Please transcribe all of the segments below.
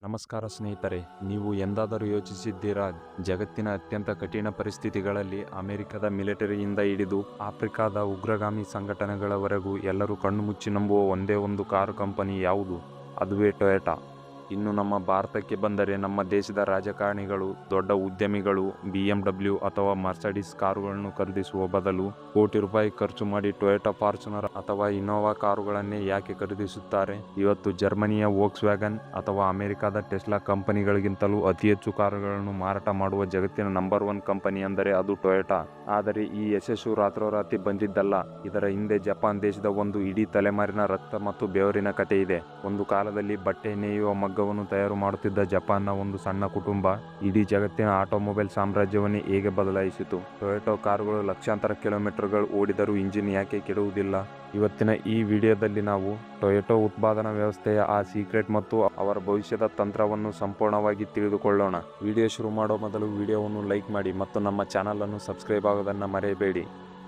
ನಮಸ್ಕಾರ ಸ್ನೇಹಿತರೆ, ನೀವು ಎಂದಾದರೂ ಯೋಚಿಸಿದ್ದೀರಾ? ಜಗತ್ತಿನ ಅತ್ಯಂತ ಕಠಿಣ ಪರಿಸ್ಥಿತಿಗಳಲ್ಲಿ ಅಮೆರಿಕದ ಮಿಲಿಟರಿಯಿಂದ ಹಿಡಿದು ಆಫ್ರಿಕಾದ ಉಗ್ರಗಾಮಿ ಸಂಘಟನೆಗಳವರೆಗೂ ಎಲ್ಲರೂ ಕಣ್ಣುಮುಚ್ಚಿ ನಂಬುವ ಒಂದೇ ಒಂದು ಕಾರು ಕಂಪನಿ ಯಾವುದು? ಅದುವೇ ಟೊಯೋಟಾ. ಇನ್ನು ನಮ್ಮ ಭಾರತಕ್ಕೆ ಬಂದರೆ ನಮ್ಮ ದೇಶದ ರಾಜಕಾರಣಿಗಳು, ದೊಡ್ಡ ಉದ್ಯಮಿಗಳು BMW ಅಥವಾ ಮರ್ಸಿಡಿಸ್ ಕಾರುಗಳನ್ನು ಖರೀದಿಸುವ ಬದಲು ಕೋಟಿ ರೂಪಾಯಿ ಖರ್ಚು ಮಾಡಿ ಟೊಯೋಟಾ ಫಾರ್ಚುನರ್ ಅಥವಾ ಇನೋವಾ ಕಾರುಗಳನ್ನೇ ಯಾಕೆ ಖರೀದಿಸುತ್ತಾರೆ? ಇವತ್ತು ಜರ್ಮನಿಯ ವೋಕ್ಸ್ ವ್ಯಾಗನ್ ಅಥವಾ ಅಮೆರಿಕದ ಟೆಸ್ಲಾ ಕಂಪನಿಗಳಿಗಿಂತಲೂ ಅತಿ ಹೆಚ್ಚು ಕಾರುಗಳನ್ನು ಮಾರಾಟ ಮಾಡುವ ಜಗತ್ತಿನ ನಂಬರ್ 1 ಕಂಪನಿ ಅಂದರೆ ಅದು ಟೊಯೋಟಾ. ಆದರೆ ಈ ಯಶಸ್ಸು ರಾತ್ರೋರಾತ್ರಿ ಬಂದಿದ್ದಲ್ಲ. ಇದರ ಹಿಂದೆ ಜಪಾನ್ ದೇಶದ ಒಂದು ಇಡೀ ತಲೆಮಾರಿನ ರಕ್ತ ಮತ್ತು ಬೆವರಿನ ಕಥೆ ಇದೆ. ಒಂದು ಕಾಲದಲ್ಲಿ ಬಟ್ಟೆ ನೇಯುವ ಮಗ್ಗವನ್ನು ತಯಾರು ಮಾಡುತ್ತಿದ್ದ ಜಪಾನ್ನ ಒಂದು ಸಣ್ಣ ಕುಟುಂಬ ಇಡೀ ಜಗತ್ತಿನ ಆಟೋಮೊಬೈಲ್ ಸಾಮ್ರಾಜ್ಯವನ್ನೇ ಹೇಗೆ ಬದಲಾಯಿಸಿತು? ಟೊಯೋಟಾ ಕಾರುಗಳು ಲಕ್ಷಾಂತರ ಕಿಲೋಮೀಟರ್ಗಳು ಓಡಿದರೂ ಇಂಜಿನ್ ಯಾಕೆ ಕೆಡುವುದಿಲ್ಲ? ಇವತ್ತಿನ ಈ ವಿಡಿಯೋದಲ್ಲಿ ನಾವು ಟೊಯೋಟಾ ಉತ್ಪಾದನಾ ವ್ಯವಸ್ಥೆಯ ಆ ಸೀಕ್ರೆಟ್ ಮತ್ತು ಅವರ ಭವಿಷ್ಯದ ತಂತ್ರವನ್ನು ಸಂಪೂರ್ಣವಾಗಿ ತಿಳಿದುಕೊಳ್ಳೋಣ. ವಿಡಿಯೋ ಶುರು ಮಾಡೋ ಮೊದಲು ವಿಡಿಯೋವನ್ನು ಲೈಕ್ ಮಾಡಿ ಮತ್ತು ನಮ್ಮ ಚಾನಲನ್ನು ಸಬ್ಸ್ಕ್ರೈಬ್ ಆಗೋದನ್ನು ಮರೆಯಬೇಡಿ.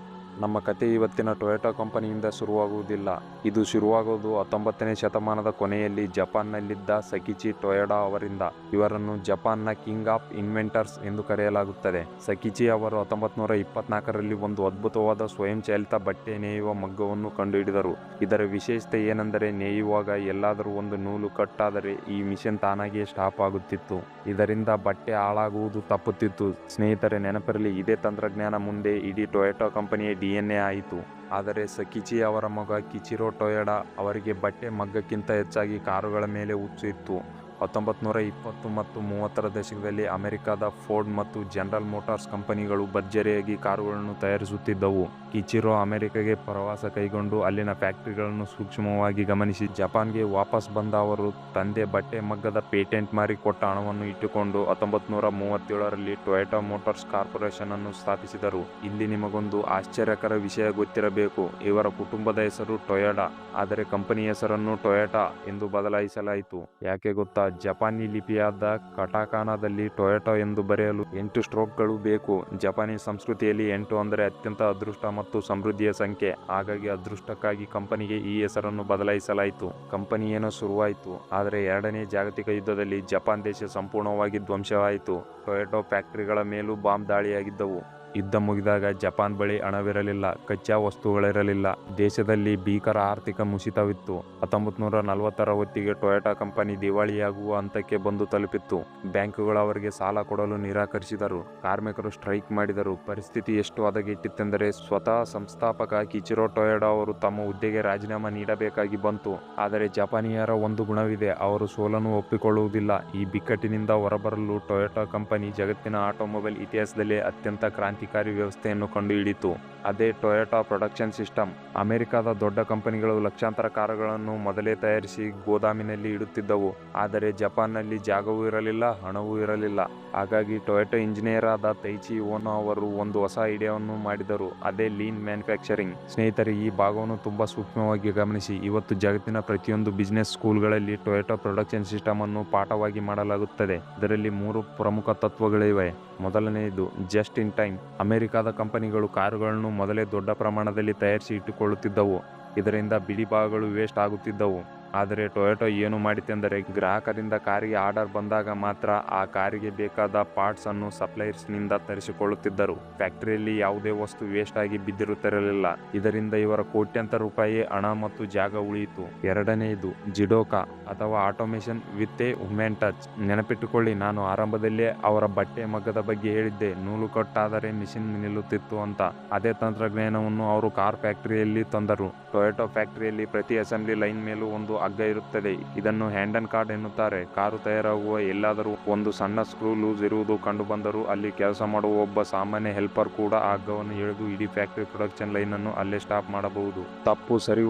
ನಮ್ಮ ಕತೆ ಇವತ್ತಿನ ಟೊಯೋಟಾ ಕಂಪನಿಯಿಂದ ಶುರುವಾಗುವುದಿಲ್ಲ. ಇದು ಶುರುವಾಗುವುದು 19ನೇ ಶತಮಾನದ ಕೊನೆಯಲ್ಲಿ ಜಪಾನ್ನಲ್ಲಿದ್ದ ಸಕಿಚಿ ಟೊಯೋಡಾ ಅವರಿಂದ. ಇವರನ್ನು ಜಪಾನ್ನ ಕಿಂಗ್ ಆಫ್ ಇನ್ವೆಂಟರ್ಸ್ ಎಂದು ಕರೆಯಲಾಗುತ್ತದೆ. ಸಕಿಚಿ ಅವರು 1924ರಲ್ಲಿ ಒಂದು ಅದ್ಭುತವಾದ ಸ್ವಯಂಚಾಲಿತ ಬಟ್ಟೆ ನೇಯುವ ಮಗ್ಗವನ್ನು ಕಂಡುಹಿಡಿದರು. ಇದರ ವಿಶೇಷತೆ ಏನೆಂದರೆ, ನೇಯುವಾಗ ಎಲ್ಲಾದರೂ ಒಂದು ನೂಲು ಕಟ್ ಆದರೆ ಈ ಮಿಷನ್ ತಾನಾಗಿಯೇ ಸ್ಟಾಪ್ ಆಗುತ್ತಿತ್ತು. ಇದರಿಂದ ಬಟ್ಟೆ ಹಾಳಾಗುವುದು ತಪ್ಪುತ್ತಿತ್ತು. ಸ್ನೇಹಿತರೆ, ನೆನಪಿರಲಿ, ಇದೇ ತಂತ್ರಜ್ಞಾನ ಮುಂದೆ ಇಡೀ ಟೊಯೋಟಾ ಕಂಪನಿಯ DNA ಆಯಿತು. ಆದರೆ ಸಕಿಚಿ ಅವರ ಮಗ ಕಿಚಿರೋ ಟೊಯೋಡಾ ಅವರಿಗೆ ಬಟ್ಟೆ ಮಗ್ಗಕ್ಕಿಂತ ಹೆಚ್ಚಾಗಿ ಕಾರುಗಳ ಮೇಲೆ ಹುಚ್ಚು ಇತ್ತು. 1920 ಮತ್ತು 30ರ ದಶಕದಲ್ಲಿ ಅಮೆರಿಕದ ಫೋರ್ಡ್ ಮತ್ತು ಜನರಲ್ ಮೋಟಾರ್ಸ್ ಕಂಪನಿಗಳು ಭರ್ಜರಿಯಾಗಿ ಕಾರುಗಳನ್ನು ತಯಾರಿಸುತ್ತಿದ್ದವು. ಕಿಚಿರೋ ಅಮೆರಿಕೆಗೆ ಪ್ರವಾಸ ಕೈಗೊಂಡು ಅಲ್ಲಿನ ಫ್ಯಾಕ್ಟರಿಗಳನ್ನು ಸೂಕ್ಷ್ಮವಾಗಿ ಗಮನಿಸಿ ಜಪಾನ್ಗೆ ವಾಪಸ್ ಬಂದ ಅವರು ತಂದೆ ಬಟ್ಟೆ ಮಗ್ಗದ ಪೇಟೆಂಟ್ ಮಾರಿ ಕೊಟ್ಟ ಹಣವನ್ನು ಇಟ್ಟುಕೊಂಡು 1937ರಲ್ಲಿ ಟೊಯೋಟಾ ಮೋಟಾರ್ಸ್ ಕಾರ್ಪೊರೇಷನ್ ಅನ್ನು ಸ್ಥಾಪಿಸಿದರು. ಇಲ್ಲಿ ನಿಮಗೊಂದು ಆಶ್ಚರ್ಯಕರ ವಿಷಯ ಗೊತ್ತಿರಬೇಕು. ಇವರ ಕುಟುಂಬದ ಹೆಸರು ಟೊಯೋಡಾ, ಆದರೆ ಕಂಪನಿ ಹೆಸರನ್ನು ಟೊಯೋಟಾ ಎಂದು ಬದಲಾಯಿಸಲಾಯಿತು. ಯಾಕೆ ಗೊತ್ತಾ? ಜಪಾನಿ ಲಿಪಿಯಾದ ಕಟಾಕಾನಾದಲ್ಲಿ ಟೊಯೋಟಾ ಎಂದು ಬರೆಯಲು 8 ಸ್ಟ್ರೋಕ್ಗಳು ಬೇಕು. ಜಪಾನಿ ಸಂಸ್ಕೃತಿಯಲ್ಲಿ 8 ಅಂದರೆ ಅತ್ಯಂತ ಅದೃಷ್ಟ ಮತ್ತು ಸಮೃದ್ಧಿಯ ಸಂಖ್ಯೆ. ಹಾಗಾಗಿ ಅದೃಷ್ಟಕ್ಕಾಗಿ ಕಂಪನಿಗೆ ಈ ಹೆಸರನ್ನು ಬದಲಾಯಿಸಲಾಯಿತು. ಕಂಪನಿ ಏನೋ ಶುರುವಾಯಿತು, ಆದರೆ 2ನೇ ಜಾಗತಿಕ ಯುದ್ಧದಲ್ಲಿ ಜಪಾನ್ ದೇಶ ಸಂಪೂರ್ಣವಾಗಿ ಧ್ವಂಸವಾಯಿತು. ಟೊಯೋಟಾ ಫ್ಯಾಕ್ಟರಿಗಳ ಮೇಲೂ ಬಾಂಬ್ ದಾಳಿಯಾಗಿದ್ದವು. ಯುದ್ಧ ಮುಗಿದಾಗ ಜಪಾನ್ ಬಳಿ ಹಣವಿರಲಿಲ್ಲ, ಕಚ್ಚಾ ವಸ್ತುಗಳಿರಲಿಲ್ಲ. ದೇಶದಲ್ಲಿ ಭೀಕರ ಆರ್ಥಿಕ ಮುಸಿತವಿತ್ತು. 1940ರ ಹೊತ್ತಿಗೆ ಟೊಯೋಟಾ ಕಂಪನಿ ದಿವಾಳಿಯಾಗುವ ಹಂತಕ್ಕೆ ಬಂದು ತಲುಪಿತ್ತು. ಬ್ಯಾಂಕುಗಳು ಅವರಿಗೆ ಸಾಲ ಕೊಡಲು ನಿರಾಕರಿಸಿದರು. ಕಾರ್ಮಿಕರು ಸ್ಟ್ರೈಕ್ ಮಾಡಿದರು. ಪರಿಸ್ಥಿತಿ ಎಷ್ಟು ಹದಗೆಟ್ಟಿತ್ತೆಂದರೆ ಸ್ವತಃ ಸಂಸ್ಥಾಪಕ ಕಿಚಿರೋ ಟೊಯೋಡಾ ಅವರು ತಮ್ಮ ಹುದ್ದೆಗೆ ರಾಜೀನಾಮೆ ನೀಡಬೇಕಾಗಿ ಬಂತು. ಆದರೆ ಜಪಾನಿಯರ ಒಂದು ಗುಣವಿದೆ, ಅವರು ಸೋಲನ್ನು ಒಪ್ಪಿಕೊಳ್ಳುವುದಿಲ್ಲ. ಈ ಬಿಕ್ಕಟ್ಟಿನಿಂದ ಹೊರಬರಲು ಟೊಯೋಟಾ ಕಂಪನಿ ಜಗತ್ತಿನ ಆಟೋಮೊಬೈಲ್ ಇತಿಹಾಸದಲ್ಲೇ ಅತ್ಯಂತ ಕ್ರಾಂತಿಕಾರಿ ವ್ಯವಸ್ಥೆಯನ್ನು ಕಂಡುಹಿಡಿಯಿತು. ಅದೇ ಟೊಯೋಟಾ ಪ್ರೊಡಕ್ಷನ್ ಸಿಸ್ಟಮ್. ಅಮೆರಿಕದ ದೊಡ್ಡ ಕಂಪನಿಗಳು ಲಕ್ಷಾಂತರ ಕಾರುಗಳನ್ನು ಮೊದಲೇ ತಯಾರಿಸಿ ಗೋದಾಮಿನಲ್ಲಿ ಇಡುತ್ತಿದ್ದವು. ಆದರೆ ಜಪಾನ್ನಲ್ಲಿ ಜಾಗವೂ ಇರಲಿಲ್ಲ, ಹಣವೂ ಇರಲಿಲ್ಲ. ಹಾಗಾಗಿ ಟೊಯೋಟಾ ಇಂಜಿನಿಯರ್ ಆದ ತೈಚಿ ಓನೋ ಅವರು ಒಂದು ಹೊಸ ಐಡಿಯಾವನ್ನು ಮಾಡಿದರು. ಅದೇ ಲೀನ್ ಮ್ಯಾನುಫ್ಯಾಕ್ಚರಿಂಗ್. ಸ್ನೇಹಿತರೆ, ಈ ಭಾಗವನ್ನು ತುಂಬಾ ಸೂಕ್ಷ್ಮವಾಗಿ ಗಮನಿಸಿ. ಇವತ್ತು ಜಗತ್ತಿನ ಪ್ರತಿಯೊಂದು ಬಿಸಿನೆಸ್ ಸ್ಕೂಲ್ಗಳಲ್ಲಿ ಟೊಯೋಟಾ ಪ್ರೊಡಕ್ಷನ್ ಸಿಸ್ಟಮ್ ಅನ್ನು ಪಾಠವಾಗಿ ಮಾಡಲಾಗುತ್ತದೆ. ಇದರಲ್ಲಿ 3 ಪ್ರಮುಖ ತತ್ವಗಳಿವೆ. ಮೊದಲನೆಯದು ಜಸ್ಟ್ ಇನ್ ಟೈಮ್. ಅಮೆರಿಕದ ಕಂಪನಿಗಳು ಕಾರುಗಳನ್ನು ಮೊದಲೇ ದೊಡ್ಡ ಪ್ರಮಾಣದಲ್ಲಿ ತಯಾರಿಸಿ ಇಟ್ಟುಕೊಳ್ಳುತ್ತಿದ್ದವು. ಇದರಿಂದ ಬಿಡಿ ಭಾಗಗಳು ವೇಸ್ಟ್ ಆಗುತ್ತಿದ್ದವು. ಆದರೆ ಟೊಯೋಟಾ ಏನು ಮಾಡಿತೆಂದರೆ, ಗ್ರಾಹಕರಿಂದ ಕಾರಿಗೆ ಆರ್ಡರ್ ಬಂದಾಗ ಮಾತ್ರ ಆ ಕಾರಿಗೆ ಬೇಕಾದ ಪಾರ್ಟ್ಸ್ ಅನ್ನು ಸಪ್ಲೈಯರ್ಸ್ನಿಂದ ತರಿಸಿಕೊಳ್ಳುತ್ತಿದ್ದರು. ಫ್ಯಾಕ್ಟರಿಯಲ್ಲಿ ಯಾವುದೇ ವಸ್ತು ವೇಸ್ಟ್ ಆಗಿ ಬಿದ್ದಿರುತ್ತಿರಲಿಲ್ಲ. ಇದರಿಂದ ಇವರ ಕೋಟ್ಯಂತರ ರೂಪಾಯಿ ಹಣ ಮತ್ತು ಜಾಗ ಉಳಿಯಿತು. ಎರಡನೆಯದು ಜಿಡೋಕಾ ಅಥವಾ automation with a human touch. ನೆನಪಿಟ್ಟುಕೊಳ್ಳಿ, ನಾನು ಆರಂಭದಲ್ಲೇ ಅವರ ಬಟ್ಟೆ ಮಗ್ಗದ ಬಗ್ಗೆ ಹೇಳಿದ್ದೆ, ನೂಲು ಕಟ್ ಆದರೆ ಮಿಷಿನ್ ನಿಲ್ಲುತ್ತಿತ್ತು ಅಂತ. ಅದೇ ತಂತ್ರಜ್ಞಾನವನ್ನು ಅವರು ಕಾರ್ ಫ್ಯಾಕ್ಟರಿಯಲ್ಲಿ ತಂದರು. ಟೊಯೋಟಾ ಫ್ಯಾಕ್ಟರಿಯಲ್ಲಿ ಪ್ರತಿ ಅಸೆಂಬ್ಲಿ ಲೈನ್ ಮೇಲೂ ಒಂದು ಹಗ್ಗ ಇರುತ್ತದೆ. ಇದನ್ನು ಹ್ಯಾಂಡನ್ ಕಾರ್ಡ್ ಎನ್ನುತ್ತಾರೆ. ಕಾರು ತಯಾರಾಗುವ ಎಲ್ಲಾದರೂ ಒಂದು ಸಣ್ಣ ಸ್ಕ್ರೂ ಲೂಸ್ ಇರುವುದು ಕಂಡು ಬಂದರೂ ಅಲ್ಲಿ ಕೆಲಸ ಮಾಡುವ ಒಬ್ಬ ಸಾಮಾನ್ಯ ಹೆಲ್ಪರ್ ಕೂಡ ಆ ಹಗ್ಗವನ್ನು ಎಳೆದು ಇಡೀ ಫ್ಯಾಕ್ಟರಿ ಪ್ರೊಡಕ್ಷನ್ ಲೈನ್ ಅನ್ನು ಅಲ್ಲೇ ಸ್ಟಾಪ್ ಮಾಡಬಹುದು. ತಪ್ಪು ಸರಿ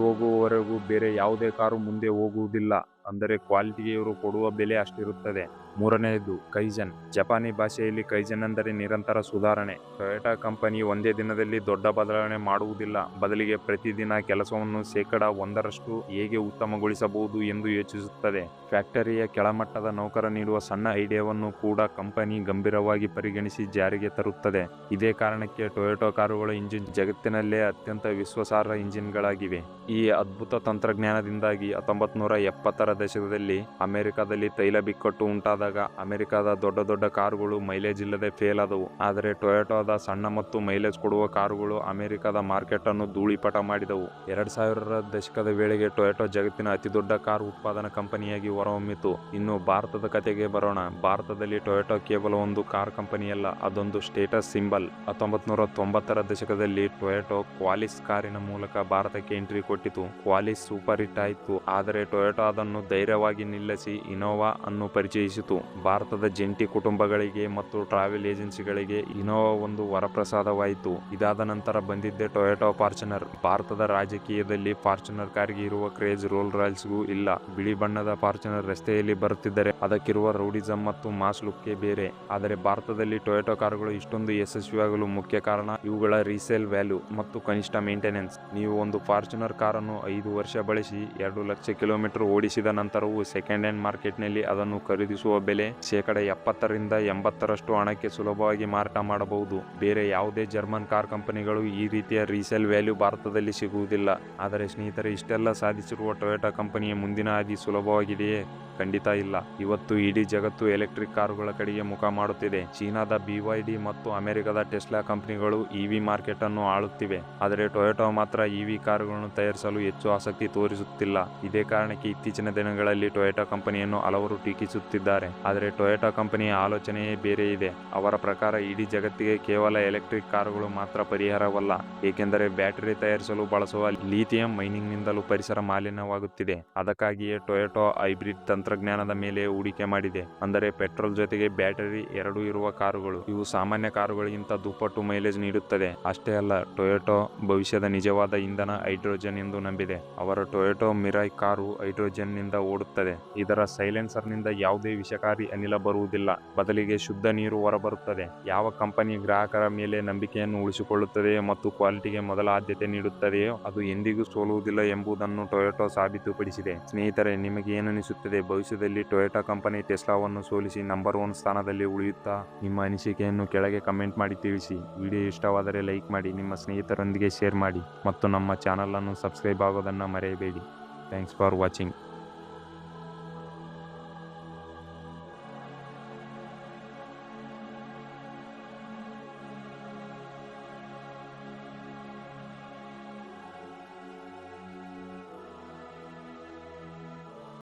ಹೋಗುವವರೆಗೂ ಬೇರೆ ಯಾವುದೇ ಕಾರು ಮುಂದೆ ಹೋಗುವುದಿಲ್ಲ. ಅಂದರೆ ಕ್ವಾಲಿಟಿಗೆ ಇವರು ಕೊಡುವ ಬೆಲೆ ಅಷ್ಟಿರುತ್ತದೆ. ಮೂರನೆಯದು ಕೈಜನ್. ಜಪಾನಿ ಭಾಷೆಯಲ್ಲಿ ಕೈಜನ್ ಅಂದರೆ ನಿರಂತರ ಸುಧಾರಣೆ. ಟೊಯೋಟಾ ಕಂಪನಿ ಒಂದೇ ದಿನದಲ್ಲಿ ದೊಡ್ಡ ಬದಲಾವಣೆ ಮಾಡುವುದಿಲ್ಲ. ಬದಲಿಗೆ ಪ್ರತಿದಿನ ಕೆಲಸವನ್ನು 1% ಹೇಗೆ ಉತ್ತಮಗೊಳಿಸಬಹುದು ಎಂದು ಯೋಚಿಸುತ್ತದೆ. ಫ್ಯಾಕ್ಟರಿಯ ಕೆಳಮಟ್ಟದ ನೌಕರ ನೀಡುವ ಸಣ್ಣ ಐಡಿಯಾವನ್ನು ಕೂಡ ಕಂಪನಿ ಗಂಭೀರವಾಗಿ ಪರಿಗಣಿಸಿ ಜಾರಿಗೆ ತರುತ್ತದೆ. ಇದೇ ಕಾರಣಕ್ಕೆ ಟೊಯೋಟಾ ಕಾರುಗಳ ಇಂಜಿನ್ ಜಗತ್ತಿನಲ್ಲೇ ಅತ್ಯಂತ ವಿಶ್ವಾಸಾರ್ಹ ಇಂಜಿನ್ಗಳಾಗಿವೆ. ಈ ಅದ್ಭುತ ತಂತ್ರಜ್ಞಾನದಿಂದಾಗಿ 1970ರ ದಶಕದಲ್ಲಿ ಅಮೆರಿಕದಲ್ಲಿ ತೈಲ ಬಿಕ್ಕಟ್ಟು ಉಂಟಾದಾಗ ಅಮೆರಿಕದ ದೊಡ್ಡ ದೊಡ್ಡ ಕಾರುಗಳು ಮೈಲೇಜ್ ಇಲ್ಲದೆ ಫೇಲ್ ಆದವು. ಆದರೆ ಟೊಯೋಟಾದ ಸಣ್ಣ ಮತ್ತು ಮೈಲೇಜ್ ಕೊಡುವ ಕಾರುಗಳು ಅಮೆರಿಕದ ಮಾರ್ಕೆಟ್ ಅನ್ನು ಧೂಳಿಪಟ ಮಾಡಿದವು. 2000ರ ದಶಕದ ವೇಳೆಗೆ ಟೊಯೋಟಾ ಜಗತ್ತಿನ ಅತಿದೊಡ್ಡ ಕಾರ್ ಉತ್ಪಾದನಾ ಕಂಪನಿಯಾಗಿ ಹೊರಹೊಮ್ಮಿತು. ಇನ್ನು ಭಾರತದ ಕತೆಗೆ ಬರೋಣ. ಭಾರತದಲ್ಲಿ ಟೊಯೋಟಾ ಕೇವಲ ಒಂದು ಕಾರ್ ಕಂಪನಿಯಲ್ಲ, ಅದೊಂದು ಸ್ಟೇಟಸ್ ಸಿಂಬಲ್. 1990ರ ದಶಕದಲ್ಲಿ ಟೊಯೋಟಾ ಕ್ವಾಲಿಸ್ ಕಾರಿನ ಮೂಲಕ ಭಾರತಕ್ಕೆ ಎಂಟ್ರಿ ಕೊಟ್ಟಿತು. ಕ್ವಾಲಿಸ್ ಸೂಪರ್ ಹಿಟ್ ಆಯಿತು. ಆದರೆ ಟೊಯೋಟಾ ಅದನ್ನು ಧೈರ್ಯವಾಗಿ ನಿಲ್ಲಿಸಿ ಇನೋವಾ ಅನ್ನು ಪರಿಚಯಿಸಿತು. ಭಾರತದ ಜಂಟಿ ಕುಟುಂಬಗಳಿಗೆ ಮತ್ತು ಟ್ರಾವೆಲ್ ಏಜೆನ್ಸಿಗಳಿಗೆ ಇನೋವಾ ಒಂದು ವರಪ್ರಸಾದವಾಯಿತು. ಇದಾದ ನಂತರ ಬಂದಿದ್ದೆ ಟೊಯೋಟಾ ಫಾರ್ಚುನರ್. ಭಾರತದ ರಾಜಕೀಯದಲ್ಲಿ ಫಾರ್ಚುನರ್ ಕಾರಿಗೆ ಇರುವ ಕ್ರೇಜ್ ರೋಲ್ ರಾಯ್ಸ್ಗೂ ಇಲ್ಲ. ಬಿಳಿ ಬಣ್ಣದ ಫಾರ್ಚುನರ್ ರಸ್ತೆಯಲ್ಲಿ ಬರುತ್ತಿದ್ದರೆ ಅದಕ್ಕಿರುವ ರೌಡಿಸಂ ಮತ್ತು ಮಾಸ್ ಲುಕ್ಕೇ ಬೇರೆ. ಆದರೆ ಭಾರತದಲ್ಲಿ ಟೊಯೋಟಾ ಕಾರುಗಳು ಇಷ್ಟೊಂದು ಯಶಸ್ವಿಯಾಗಲು ಮುಖ್ಯ ಕಾರಣ ಇವುಗಳ ರೀಸೇಲ್ ವ್ಯಾಲ್ಯೂ ಮತ್ತು ಕನಿಷ್ಠ ಮೇಂಟೆನೆನ್ಸ್. ನೀವು ಒಂದು ಫಾರ್ಚುನರ್ ಕಾರನ್ನು 5 ವರ್ಷ ಬಳಸಿ 2 ಲಕ್ಷ ಕಿಲೋಮೀಟರ್ ಓಡಿಸಿದ ನಂತರವೂ ಸೆಕೆಂಡ್ ಹ್ಯಾಂಡ್ ಮಾರ್ಕೆಟ್ನಲ್ಲಿ ಅದನ್ನು ಖರೀದಿಸುವ ಬೆಲೆ 70% 80% ಹಣಕ್ಕೆ ಸುಲಭವಾಗಿ ಮಾರಾಟ ಮಾಡಬಹುದು. ಬೇರೆ ಯಾವುದೇ ಜರ್ಮನ್ ಕಾರ್ ಕಂಪನಿಗಳು ಈ ರೀತಿಯ ರೀಸೇಲ್ ವ್ಯಾಲ್ಯೂ ಭಾರತದಲ್ಲಿ ಸಿಗುವುದಿಲ್ಲ. ಆದರೆ ಸ್ನೇಹಿತರೆ, ಇಷ್ಟೆಲ್ಲ ಸಾಧಿಸಿರುವ ಟೊಯೋಟಾ ಕಂಪನಿಯ ಮುಂದಿನ ಹಾದಿ ಸುಲಭವಾಗಿದೆಯೇ? ಖಂಡಿತ ಇಲ್ಲ. ಇವತ್ತು ಇಡೀ ಜಗತ್ತು ಎಲೆಕ್ಟ್ರಿಕ್ ಕಾರುಗಳ ಕಡೆಗೆ ಮುಖ ಮಾಡುತ್ತಿದೆ. ಚೀನಾದ BYD ಮತ್ತು ಅಮೆರಿಕದ ಟೆಸ್ಲಾ ಕಂಪನಿಗಳು ಇವಿ ಮಾರ್ಕೆಟ್ ಅನ್ನು ಆಳುತ್ತಿವೆ. ಆದರೆ ಟೊಯೋಟಾ ಮಾತ್ರ ಇವಿ ಕಾರುಗಳನ್ನು ತಯಾರಿಸಲು ಹೆಚ್ಚು ಆಸಕ್ತಿ ತೋರಿಸುತ್ತಿಲ್ಲ. ಇದೇ ಕಾರಣಕ್ಕೆ ಇತ್ತೀಚಿನ ದಿನಗಳಲ್ಲಿ ಟೊಯೋಟಾ ಕಂಪನಿಯನ್ನು ಹಲವರು ಟೀಕಿಸುತ್ತಿದ್ದಾರೆ. ಆದರೆ ಟೊಯೋಟಾ ಕಂಪನಿಯ ಆಲೋಚನೆಯೇ ಬೇರೆ ಇದೆ. ಅವರ ಪ್ರಕಾರ ಇಡೀ ಜಗತ್ತಿಗೆ ಕೇವಲ ಎಲೆಕ್ಟ್ರಿಕ್ ಕಾರುಗಳು ಮಾತ್ರ ಪರಿಹಾರವಲ್ಲ. ಏಕೆಂದರೆ ಬ್ಯಾಟರಿ ತಯಾರಿಸಲು ಬಳಸುವ ಲಿಥಿಯಂ ಮೈನಿಂಗ್ನಿಂದಲೂ ಪರಿಸರ ಮಾಲಿನ್ಯವಾಗುತ್ತಿದೆ. ಅದಕ್ಕಾಗಿಯೇ ಟೊಯೋಟಾ ಹೈಬ್ರಿಡ್ ತಂತ್ರಜ್ಞಾನದ ಮೇಲೆ ಹೂಡಿಕೆ ಮಾಡಿದೆ. ಅಂದರೆ ಪೆಟ್ರೋಲ್ ಜೊತೆಗೆ ಬ್ಯಾಟರಿ ಎರಡೂ ಇರುವ ಕಾರುಗಳು. ಇವು ಸಾಮಾನ್ಯ ಕಾರುಗಳಿಗಿಂತ ದುಪ್ಪಟ್ಟು ಮೈಲೇಜ್ ನೀಡುತ್ತದೆ. ಅಷ್ಟೇ ಅಲ್ಲ, ಟೊಯೋಟಾ ಭವಿಷ್ಯದ ನಿಜವಾದ ಇಂಧನ ಹೈಡ್ರೋಜನ್ ಎಂದು ನಂಬಿದೆ. ಅವರ ಟೊಯೋಟಾ ಮಿರಾಯ್ ಕಾರು ಹೈಡ್ರೋಜನ್ ನಿಂದ ಓಡುತ್ತದೆ. ಇದರ ಸೈಲೆನ್ಸರ್ ನಿಂದ ಯಾವುದೇ ವಿಷಕಾರಿ ಅನಿಲ ಬರುವುದಿಲ್ಲ. ಬದಲಿಗೆ ಶುದ್ಧ ನೀರು ಹೊರಬರುತ್ತದೆ. ಯಾವ ಕಂಪನಿ ಗ್ರಾಹಕರ ಮೇಲೆ ನಂಬಿಕೆಯನ್ನು ಉಳಿಸಿಕೊಳ್ಳುತ್ತದೆಯೋ ಮತ್ತು ಕ್ವಾಲಿಟಿಗೆ ಮೊದಲ ಆದ್ಯತೆ ನೀಡುತ್ತದೆಯೋ ಅದು ಎಂದಿಗೂ ಸೋಲುವುದಿಲ್ಲ ಎಂಬುದನ್ನು ಟೊಯೋಟಾ ಸಾಬೀತುಪಡಿಸಿದೆ. ಸ್ನೇಹಿತರೆ, ನಿಮಗೆ ಏನನಿಸುತ್ತದೆ? ಭವಿಷ್ಯದಲ್ಲಿ ಟೊಯೋಟಾ ಕಂಪನಿ ಟೆಸ್ಲಾವನ್ನು ಸೋಲಿಸಿ ನಂಬರ್ 1 ಸ್ಥಾನದಲ್ಲಿ ಉಳಿಯುತ್ತಾ? ನಿಮ್ಮ ಅನಿಸಿಕೆಯನ್ನು ಕೆಳಗೆ ಕಮೆಂಟ್ ಮಾಡಿ ತಿಳಿಸಿ. ವಿಡಿಯೋ ಇಷ್ಟವಾದರೆ ಲೈಕ್ ಮಾಡಿ, ನಿಮ್ಮ ಸ್ನೇಹಿತರೊಂದಿಗೆ ಶೇರ್ ಮಾಡಿ ಮತ್ತು ನಮ್ಮ ಚಾನಲ್ ಅನ್ನು ಸಬ್ಸ್ಕ್ರೈಬ್ ಆಗೋದನ್ನು ಮರೆಯಬೇಡಿ. Thanks for watching.